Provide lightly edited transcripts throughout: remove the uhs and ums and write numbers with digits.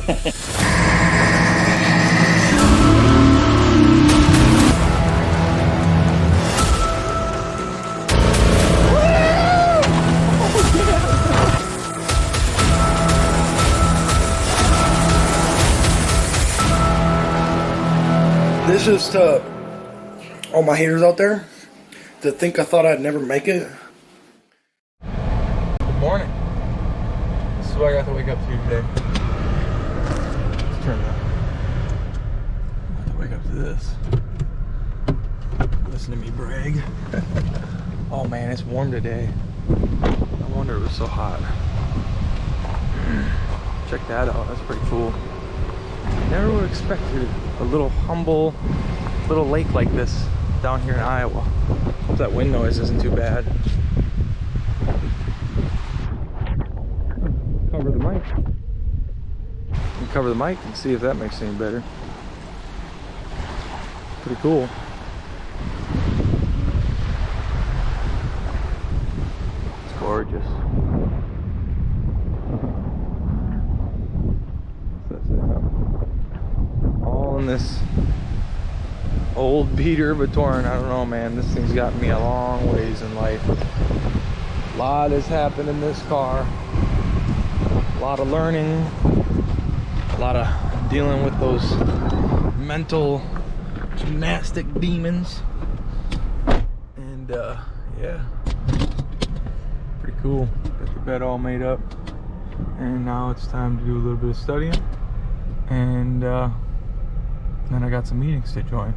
This is to all my haters out there that think I thought I'd never make it. Good morning. This is what I got to wake up to today. Let's turn that. I got to wake up to this. Listen to me brag. Oh man, it's warm today. No wonder it was so hot. Check that out. That's pretty cool. I never would have expected a little humble little lake like this down here in Iowa. Hope that wind noise isn't too bad. Cover the mic. And cover the mic and see if that makes it any better. Pretty cool. It's gorgeous. All in this old beater Vitorin. I don't know, man. This thing's gotten me a long ways in life. A lot has happened in this car. A lot of learning. A lot of dealing with those mental gymnastic demons. And yeah, pretty cool. Got the bed all made up. And now it's time to do a little bit of studying. And then I got some meetings to join.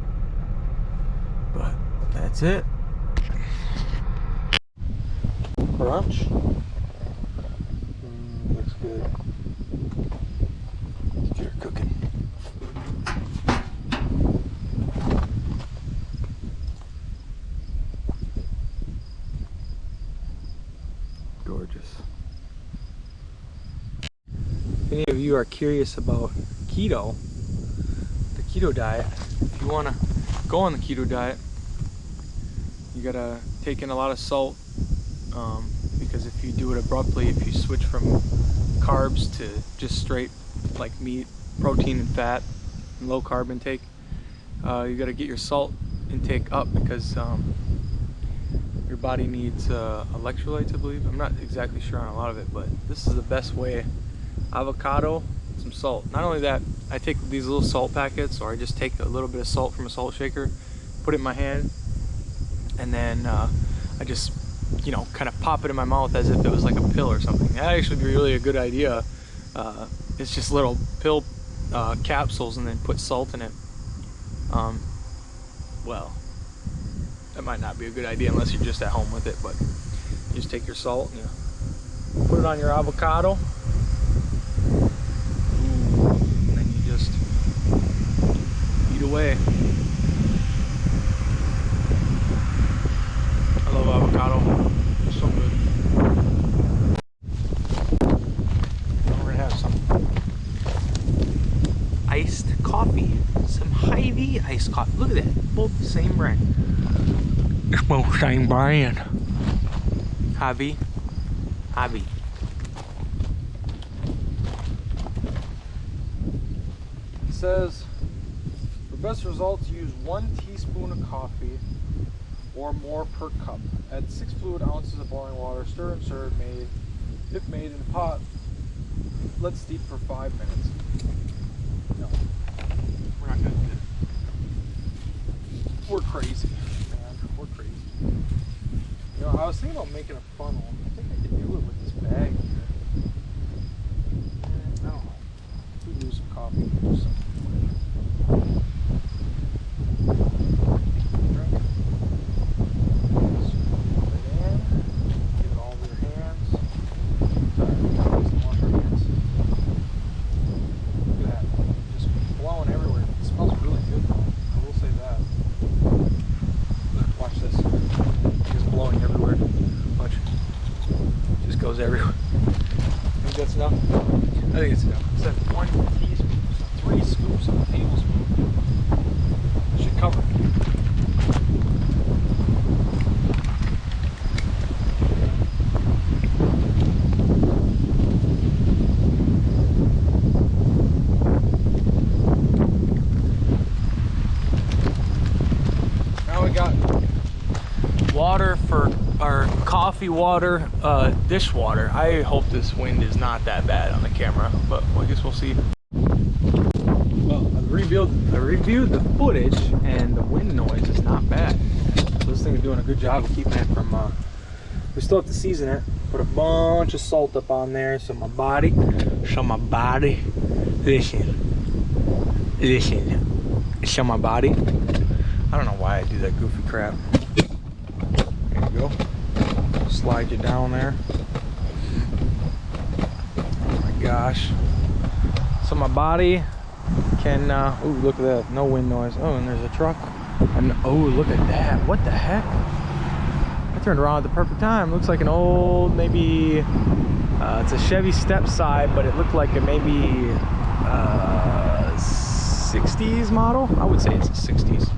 But that's it. Brunch. Looks good. You're cooking. Gorgeous. If any of you are curious about keto, the keto diet, if you want to go on the keto diet, you gotta take in a lot of salt, because if you do it abruptly, if you switch from carbs to just straight like meat, protein and fat, and low carb intake, you gotta get your salt intake up because your body needs electrolytes, I believe. I'm not exactly sure on a lot of it, but this is the best way. Avocado, some salt. Not only that, I take these little salt packets, or I just take a little bit of salt from a salt shaker, put it in my hand, and then I just, you know, kind of pop it in my mouth as if it was like a pill or something. That actually be really a good idea. It's just little pill capsules, and then put salt in it. Well, that might not be a good idea unless you're just at home with it, but you just take your salt and you put it on your avocado. And then you just eat away. I love avocado. It's so good. Now we're gonna have some iced coffee. Some Hy-Vee iced coffee. Look at that. Both the same brand. It's both the same brand. Hy-Vee. Hy-Vee. It says, for best results, use 1 teaspoon of coffee or more per cup. Add 6 fluid ounces of boiling water. Stir and serve. If made in a pot, let steep for 5 minutes. No, we're not gonna do it. We're crazy, man. We're crazy. You know, I was thinking about making a funnel. I think I could do it with this bag here. I don't know. We lose some coffee. Do some. Goes everywhere. I think that's enough. I think it's enough. It said 1 teaspoon, so 3 scoops of a tablespoon should cover it. got water for our coffee water, dishwater. I hope this wind is not that bad on the camera, but I guess we'll see. Well, I reviewed the footage, and the wind noise is not bad. So this thing is doing a good job of keeping it from, we still have to season it. Put a bunch of salt up on there, so my body, listen, show my body. I don't know why I do that goofy crap. There you go. Slide you down there. Oh my gosh. So my body can, ooh, look at that, no wind noise. Oh, and there's a truck. And oh, look at that, what the heck? I turned around at the perfect time. Looks like an old, maybe, it's a Chevy step side, but it looked like a maybe 60s model. I would say it's a 60s.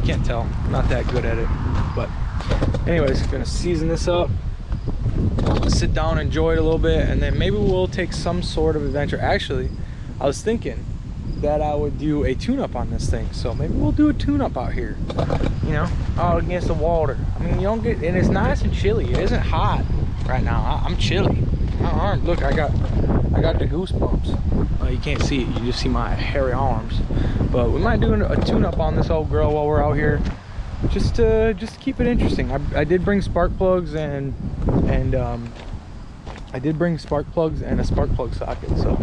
Can't tell, I'm not that good at it. But anyways, gonna season this up, sit down, enjoy it a little bit, and then maybe we'll take some sort of adventure. Actually, I was thinking that I would do a tune-up on this thing, so maybe we'll do a tune-up out here, you know, out against the water. I mean, you don't get, and it's nice and chilly. It isn't hot right now. I'm chilly. My arm, look, I got the goosebumps. You can't see it, you just see my hairy arms. But we might do a tune-up on this old girl while we're out here, just to keep it interesting. I did bring spark plugs and I did bring spark plugs and a spark plug socket, so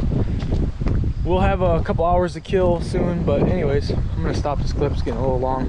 we'll have a couple hours to kill soon. But anyways, I'm gonna stop this clip. It's getting a little long.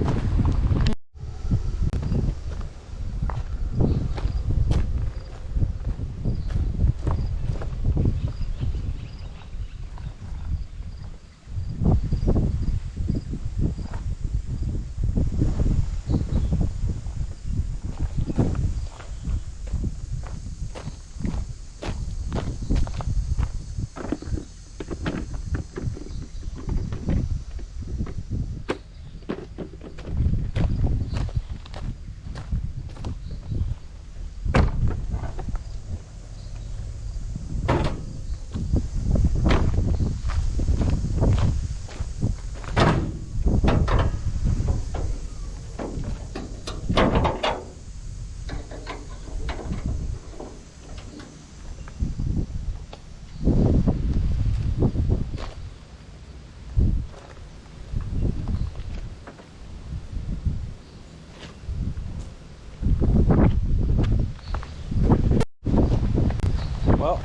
Well,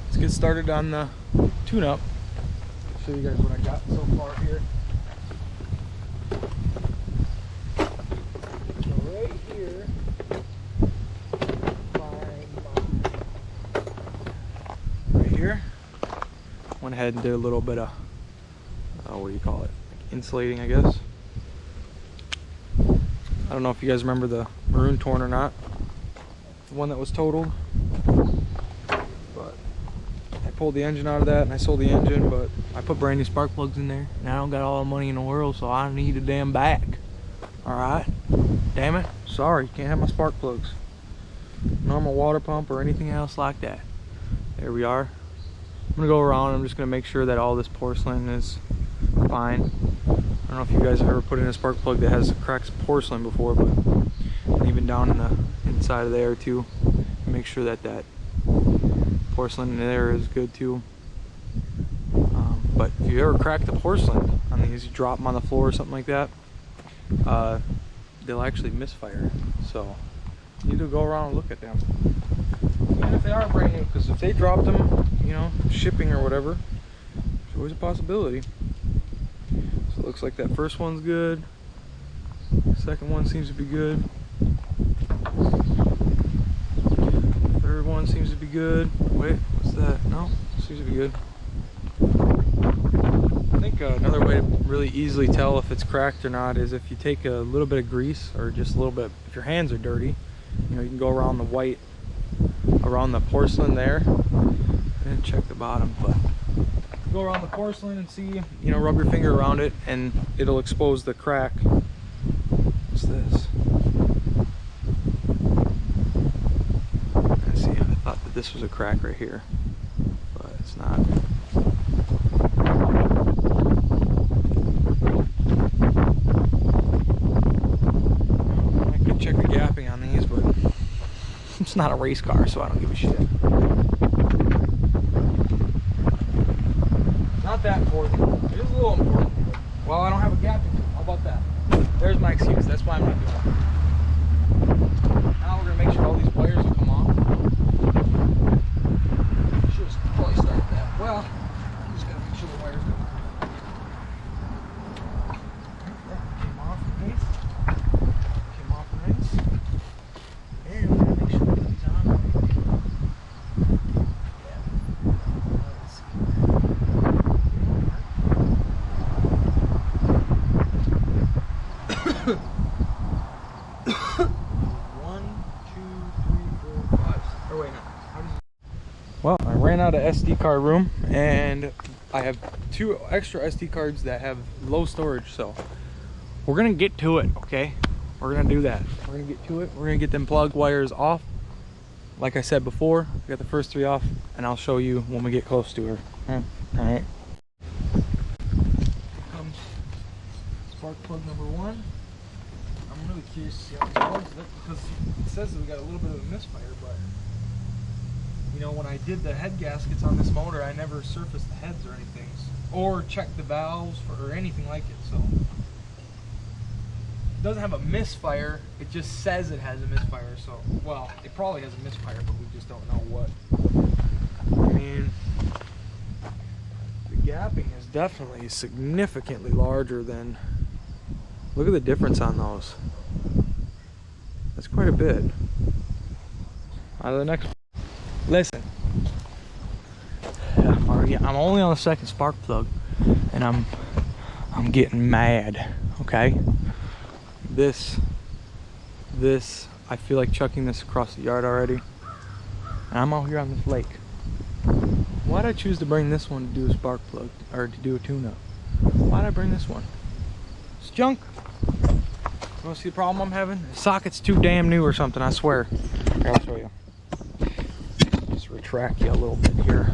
let's get started on the tune-up. Show you guys what I got so far here. So right here, right here, went ahead and did a little bit of, what do you call it? Like insulating, I guess. I don't know if you guys remember the maroon torn or not. The one that was totaled. Pulled the engine out of that and I sold the engine, but I put brand new spark plugs in there and I don't got all the money in the world, so I need a damn back. Alright, damn it, sorry, can't have my spark plugs, normal water pump or anything else like that. There we are. I'm gonna go around. I'm just gonna make sure that all this porcelain is fine. I don't know if you guys have ever put in a spark plug that has cracked porcelain before, but even down in the inside of there too, make sure that that porcelain in there is good too. But if you ever crack the porcelain on these, you drop them on the floor or something like that, they'll actually misfire. So you need to go around and look at them, even if they are brand new, because if they dropped them, you know, shipping or whatever, there's always a possibility. So it looks like that first one's good, second one seems to be good, third one seems to be good. Wait, what's that? No, seems to be good. I think another way to really easily tell if it's cracked or not is if you take a little bit of grease, or just a little bit, if your hands are dirty, you know, you can go around the white, around the porcelain there, and check the bottom. But go around the porcelain and see, you know, rub your finger around it and it'll expose the crack. What's this? Let's see, I thought that this was a crack right here, but it's not. check the gapping on these, but it's not a race car, so I don't give a shit. Not that important. It is a little important. But, well, I don't have a gapping tool. How about that? There's my excuse. That's why I'm not doing it. Now we're gonna make sure all these wires will come off. Should have probably started that. Well, I'm just gotta make sure the wires don't. That came off nice. Came off nice. And we're gonna make sure that these on right. Yeah. Let's see. Well, I ran out of SD card room, and I have 2 extra SD cards that have low storage, so we're gonna get to it, okay? We're gonna do that. We're gonna get to it. We're gonna get them plug wires off. Like I said before, I got the first 3 off, and I'll show you when we get close to her. All right. Here comes spark plug number 1. I'm really curious to see how this plugs it, because it says that we got a little bit of a misfire, but you know, when I did the head gaskets on this motor, I never surfaced the heads or anything, or checked the valves or anything like it. So it doesn't have a misfire. It just says it has a misfire. So, well, it probably has a misfire, but we just don't know what. I mean, the gapping is definitely significantly larger than. Look at the difference on those. That's quite a bit. On to the next. Listen, I'm only on the second spark plug, and I'm getting mad. Okay, this I feel like chucking this across the yard already, and I'm out here on this lake. Why'd I choose to bring this one to do a spark plug or to do a tune-up? Why'd I bring this one? It's junk. You wanna see the problem I'm having? The socket's too damn new or something. I swear. Here, I'll show you. Retract you a little bit here.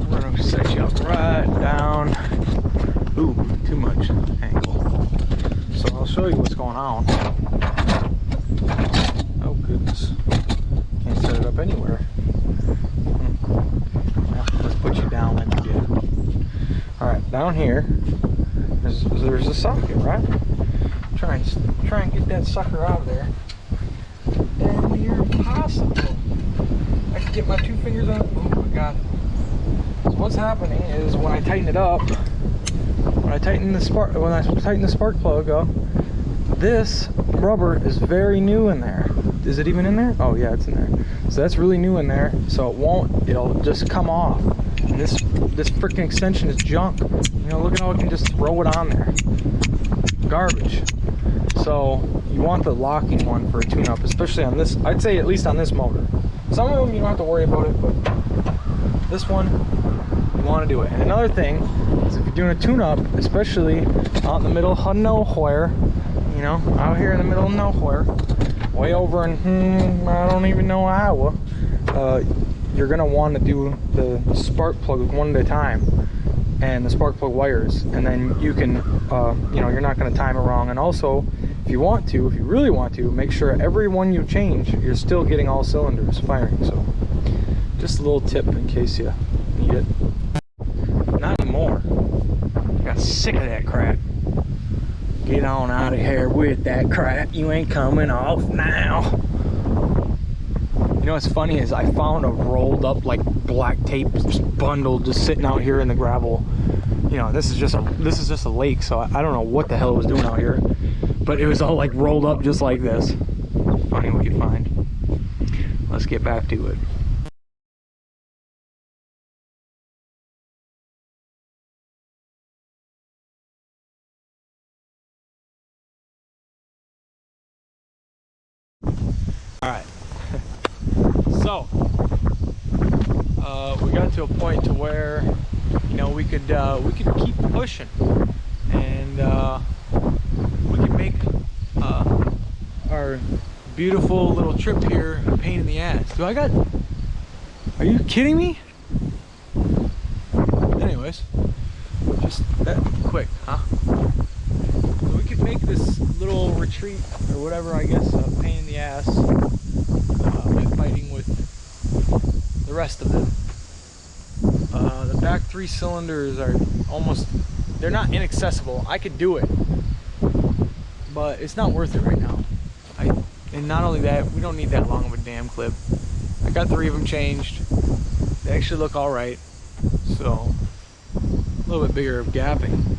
We're gonna set you up right down. Ooh, too much angle. So I'll show you what's going on. Oh goodness, can't set it up anywhere. Well, let's put you down like we did. All right, down here, there's a socket, right? Try and get that sucker out of there. Damn near impossible. I can get my 2 fingers on it. Oh, I got it. So what's happening is when I tighten it up, when I tighten the spark plug up, this rubber is very new in there. Is it even in there? Oh yeah, it's in there. So that's really new in there. So it'll just come off. And this freaking extension is junk. You know, look at how I can just throw it on there. Garbage. So you want the locking one for a tune-up, especially on this. I'd say at least on this motor. Some of them you don't have to worry about it, but this one you want to do it. And another thing is if you're doing a tune-up, especially out in the middle of nowhere, you know, out here in the middle of nowhere, way over in I don't even know Iowa, you're gonna want to do the spark plug one at a time. And the spark plug wires, and then you can, you know, you're not going to time it wrong. And also, if you really want to, make sure every one you change, you're still getting all cylinders firing. So, just a little tip in case you need it. Not anymore. I got sick of that crap. Get on out of here with that crap. You ain't coming off now. You know what's funny is I found a rolled up like black tape bundle just sitting out here in the gravel. You know, this is just a lake, so I don't know what the hell it was doing out here, but it was all like rolled up just like this. Funny what you find. Let's get back to it. All right. So we got to a point to where, you know, we could keep pushing, and we could make our beautiful little trip here a pain in the ass. Are you kidding me? Anyways, just that quick, huh? So treat or whatever, I guess, a pain in the ass with fighting with the rest of them. The back 3 cylinders are almost, they're not inaccessible. I could do it, but it's not worth it right now. And not only that, we don't need that long of a damn clip. I got 3 of them changed. They actually look all right. So a little bit bigger of gapping.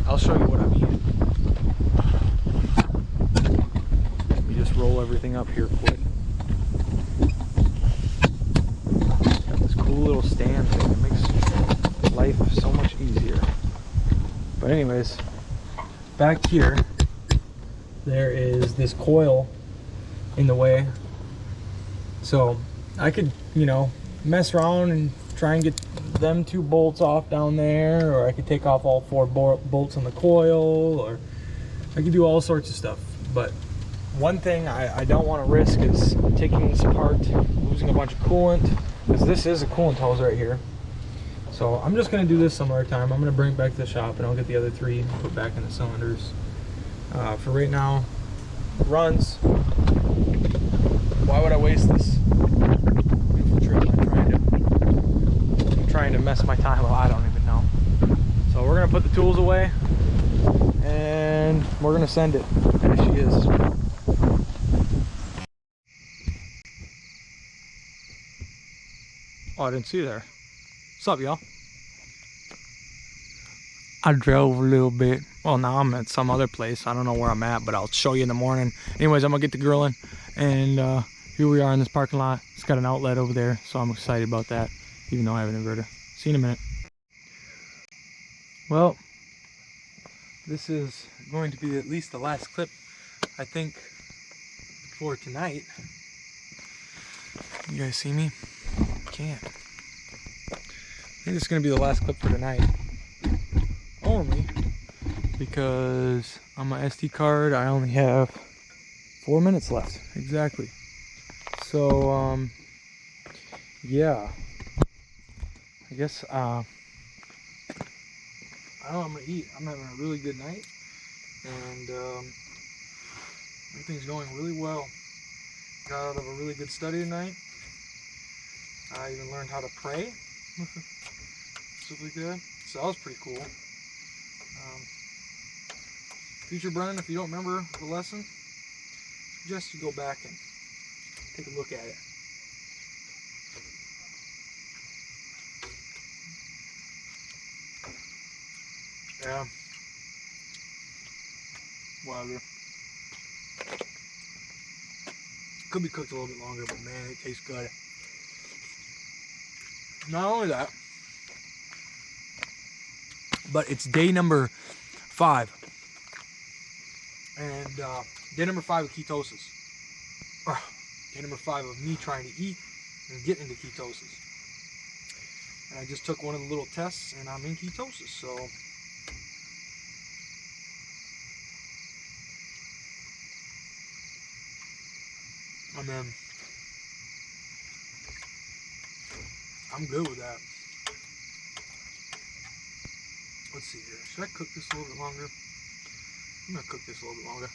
I'll show you what I mean. Let me just roll everything up here quick. Got this cool little stand thing. It makes life so much easier. But anyways, back here, there is this coil in the way. So I could, you know, mess around and try and get them 2 bolts off down there, or I could take off all 4 bolts on the coil, or I could do all sorts of stuff. But one thing I don't want to risk is taking this apart, losing a bunch of coolant, because this is a coolant hose right here. So I'm just going to do this some other time. I'm going to bring it back to the shop and I'll get the other 3 put back in the cylinders. For right now, it runs. Why would I waste this beautiful trip by trying to mess my time up? I don't even know. So we're gonna put the tools away and we're gonna send it. There she is. Oh, I didn't see you there. What's up, y'all? I drove a little bit. Well, now I'm at some other place. I don't know where I'm at, but I'll show you in the morning. Anyways, I'm gonna get the grilling, and here we are in this parking lot. It's got an outlet over there, so I'm excited about that, even though I have an inverter. See you in a minute. Well, this is going to be at least the last clip, I think, for tonight. You guys see me? Can't. I think this is going to be the last clip for tonight. Only because on my SD card I only have 4 minutes left. Exactly. So, yeah. I guess, I don't know what I'm going to eat. I'm having a really good night. And, everything's going really well. Got out of a really good study tonight. I even learned how to pray. Stuff like that. So that was pretty cool. Future Brennan, if you don't remember the lesson, I suggest you go back and take a look at it. Yeah. Whatever. Could be cooked a little bit longer, but man, it tastes good. Not only that, but it's day number 5. And day number 5 of ketosis. Day number 5 of me trying to eat and get into ketosis. And I just took one of the little tests and I'm in ketosis, so I'm good with that. Let's see here. Should I cook this a little bit longer? I'm gonna cook this a little bit longer.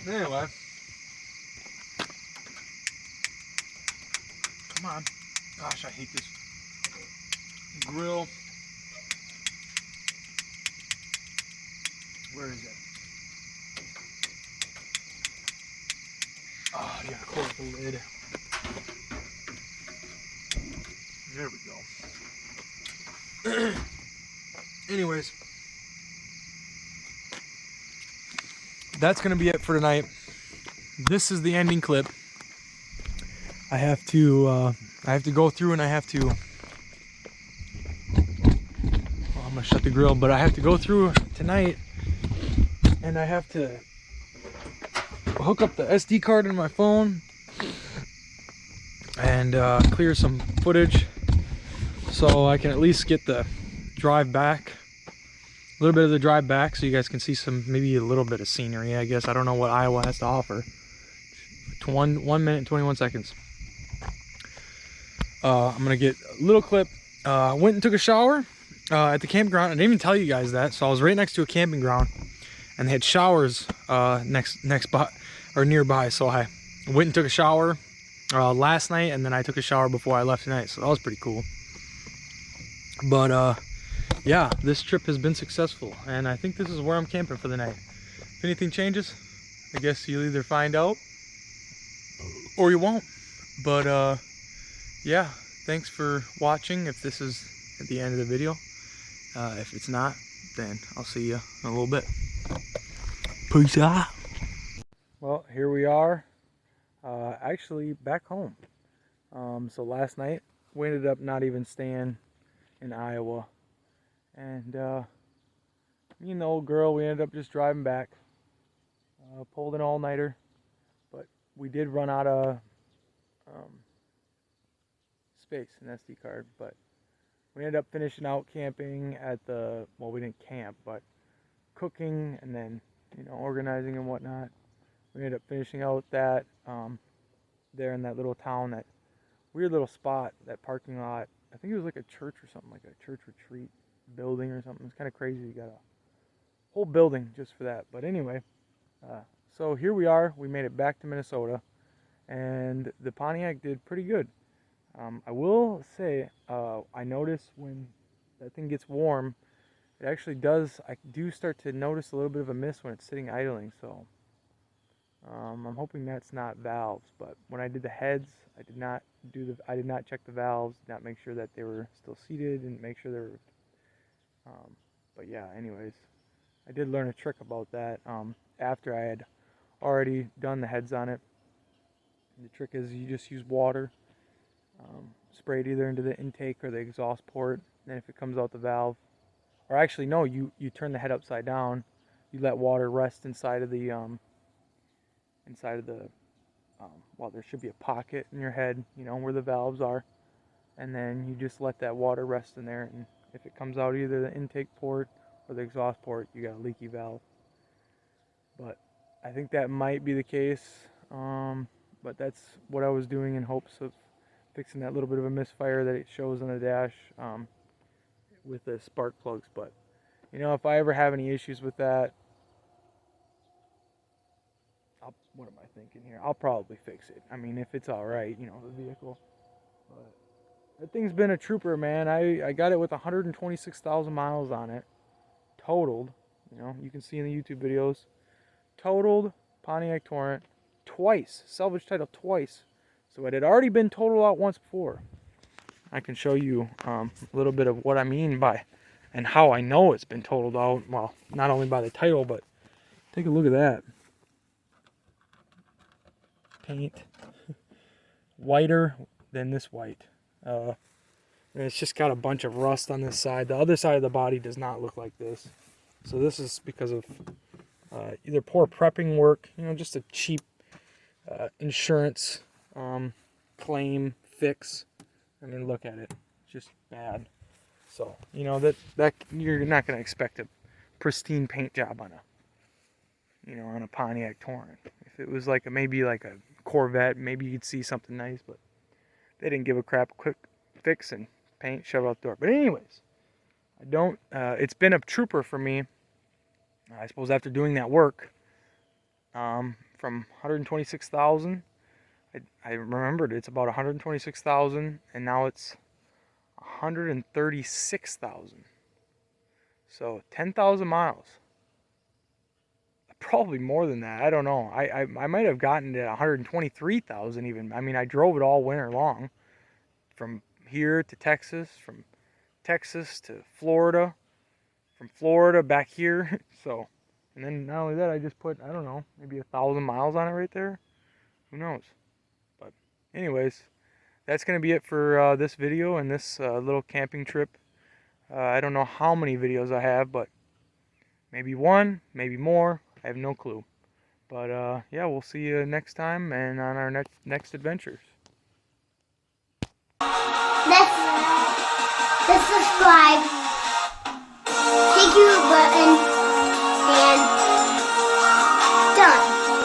Anyway. Come on. Gosh, I hate this grill. Where is it? Oh, you gotta close the lid. There we go. Anyways, that's gonna be it for tonight. This is the ending clip. I have to go through and I have to. Well, I'm gonna shut the grill, but I have to go through tonight, and I have to hook up the SD card in my phone and clear some footage so I can at least get the drive back, a little bit of the drive back, so you guys can see some, maybe a little bit of scenery, I guess. I don't know what Iowa has to offer. 1 minute and 21 seconds. I'm gonna get a little clip. Went and took a shower at the campground. I didn't even tell you guys that. So I was right next to a camping ground, and they had showers nearby. So I went and took a shower last night, and then I took a shower before I left tonight. So that was pretty cool. But yeah, this trip has been successful, and I think this is where I'm camping for the night. If anything changes, I guess you'll either find out or you won't. But yeah, thanks for watching if this is at the end of the video. If it's not, then I'll see you in a little bit. Peace out. Well, here we are, actually back home. So last night we ended up not even staying in Iowa, and me and the old girl, we ended up just driving back. Pulled an all-nighter, but we did run out of space, an SD card, but we ended up finishing out camping at the, well, we didn't camp, but cooking and then, you know, organizing and whatnot. We ended up finishing out that there in that little town, that weird little spot, that parking lot. I think it was like a church or something, like a church retreat building or something. It's kind of crazy. You got a whole building just for that. But anyway, so here we are. We made it back to Minnesota, and the Pontiac did pretty good. I will say, I notice when that thing gets warm, it actually does, I do start to notice a little bit of a miss when it's sitting idling, so I'm hoping that's not valves. But when I did the heads, I did not check the valves, did not make sure that they were still seated, didn't make sure they were, but yeah, anyways, I did learn a trick about that after I had already done the heads on it. The trick is you just use water, spray it either into the intake or the exhaust port, and if it comes out the valve, or actually no, you turn the head upside down, you let water rest inside of the well, there should be a pocket in your head, you know, where the valves are, and then you just let that water rest in there, and if it comes out either the intake port or the exhaust port, you got a leaky valve. But I think that might be the case, but that's what I was doing in hopes of fixing that little bit of a misfire that it shows on the dash with the spark plugs. But you know, if I ever have any issues with that, what am I thinking here? I'll probably fix it. I mean, if it's all right, you know, the vehicle. But that thing's been a trooper, man. I got it with 126,000 miles on it, totaled. You know, you can see in the YouTube videos, totaled Pontiac Torrent twice, salvage title twice. So it had already been totaled out once before. I can show you a little bit of what I mean by, and how I know it's been totaled out. Well, not only by the title, but take a look at that. Paint whiter than this white. And it's just got a bunch of rust on this side. The other side of the body does not look like this. So this is because of either poor prepping work, you know, just a cheap insurance claim fix. I mean, look at it, it's just bad. So you know that you're not going to expect a pristine paint job on a Pontiac Torrent. If it was like maybe like a Corvette, maybe you'd see something nice, but they didn't give a crap. Quick fix and paint, shove it out the door. But anyways, it's been a trooper for me. I suppose after doing that work, from 126,000, I remembered it's about 126,000, and now it's 136,000. So 10,000 miles. Probably more than that. I don't know. I might have gotten to 123,000 even. I mean, I drove it all winter long, from here to Texas, from Texas to Florida, from Florida back here. So, and then not only that, I just put, I don't know, maybe 1,000 miles on it right there. Who knows? But anyways, that's gonna be it for this video and this little camping trip. I don't know how many videos I have, but maybe one, maybe more. I have no clue. But yeah, we'll see you next time and on our next adventures. Let's subscribe. Thank you button.